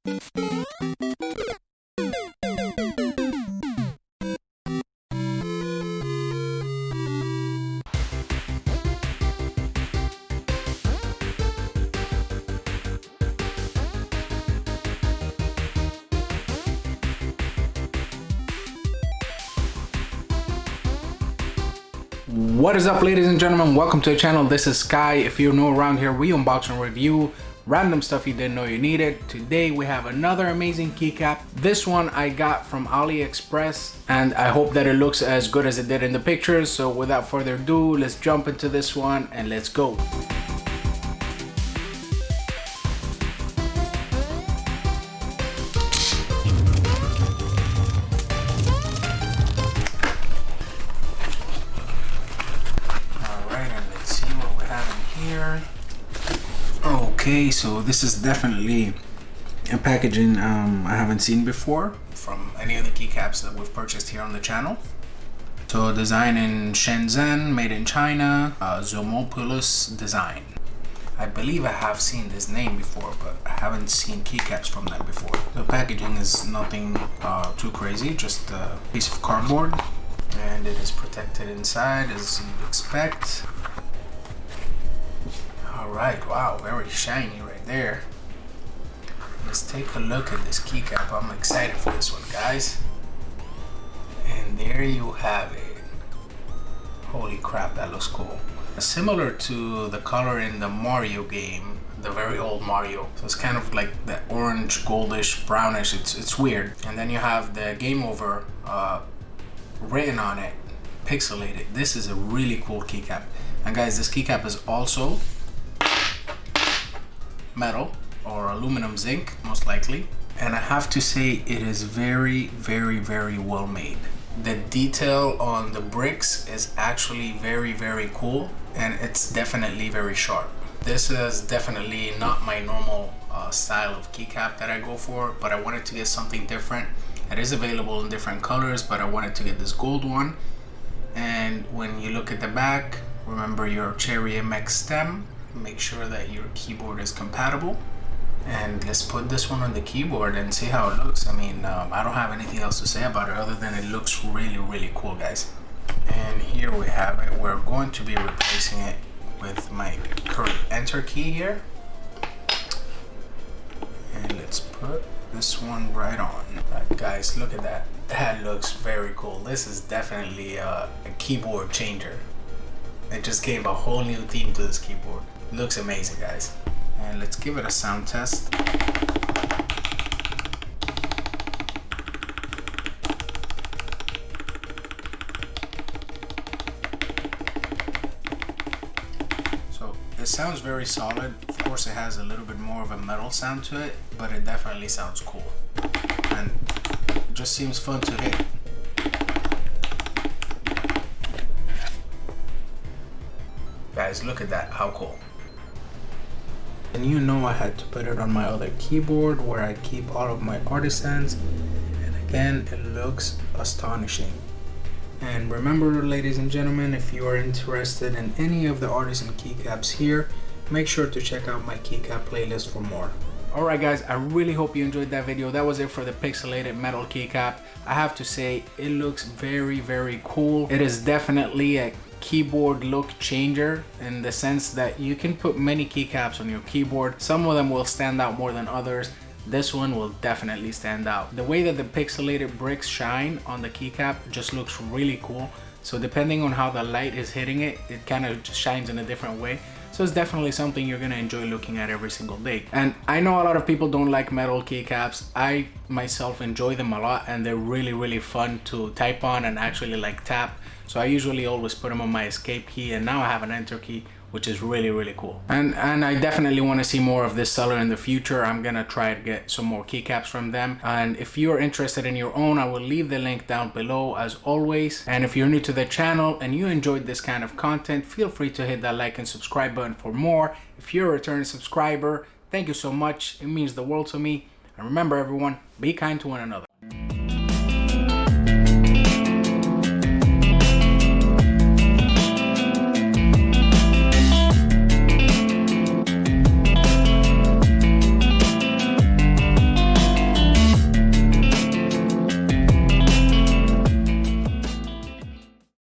What is up, ladies and gentlemen? Welcome to the channel. This is Sky. If you're new around here, we unbox and review random stuff you didn't know you needed. Today we have another amazing keycap. This one I got from AliExpress and I hope that it looks as good as it did in the pictures. So without further ado, let's jump into this one and let's go. Okay, so this is definitely a packaging I haven't seen before from any of the keycaps that we've purchased here on the channel. So designed in Shenzhen, made in China, Zomoplus design. I believe I have seen this name before, but I haven't seen keycaps from them before. The packaging is nothing too crazy, just a piece of cardboard, and it is protected inside as you'd expect. Alright, wow, very shiny right there. Let's take a look at this keycap. I'm excited for this one, guys. And there you have it. Holy crap, that looks cool. Similar to the color in the Mario game, the very old Mario. So it's kind of like that orange, goldish, brownish. It's weird. And then you have the game over written on it, pixelated. This is a really cool keycap. And guys, this keycap is also metal or aluminum zinc, most likely, and I have to say it is very well made. The detail on the bricks is actually very cool, and it's definitely very sharp. This is definitely not my normal style of keycap that I go for, but I wanted to get something different. It is available in different colors, but I wanted to get this gold one. And when you look at the back, remember your Cherry MX stem. Make sure that your keyboard is compatible, and let's put this one on the keyboard and see how it looks. I mean, I don't have anything else to say about it other than it looks really cool, guys. And here we have it. We're going to be replacing it with my current enter key here, and let's put this one right on. Alright, guys, look at that. That looks very cool. This is definitely a keyboard changer. It just gave a whole new theme to this keyboard. It looks amazing, guys. And let's give it a sound test. So it sounds very solid. Of course, it has a little bit more of a metal sound to it, but it definitely sounds cool. And it just seems fun to hit. Guys, look at that, how cool. And you know I had to put it on my other keyboard where I keep all of my artisans, and again, it looks astonishing. And remember, ladies and gentlemen, if you are interested in any of the artisan keycaps here, make sure to check out my keycap playlist for more. Alright guys, I really hope you enjoyed that video. That was it for the pixelated metal keycap. I have to say, it looks very cool. It is definitely a keyboard look changer in the sense that you can put many keycaps on your keyboard. Some of them will stand out more than others. This one will definitely stand out. The way that the pixelated bricks shine on the keycap just looks really cool. So depending on how the light is hitting it, it kind of just shines in a different way. So it's definitely something you're gonna enjoy looking at every single day. And I know a lot of people don't like metal keycaps. I myself enjoy them a lot, and they're really fun to type on and actually like tap. So I usually always put them on my escape key, and now I have an enter key, which is really cool. And I definitely want to see more of this seller in the future. I'm gonna try to get some more keycaps from them. And if you're interested in your own, I will leave the link down below as always. And if you're new to the channel and you enjoyed this kind of content, feel free to hit that like and subscribe button for more. If you're a returning subscriber, thank you so much. It means the world to me. And remember everyone, be kind to one another.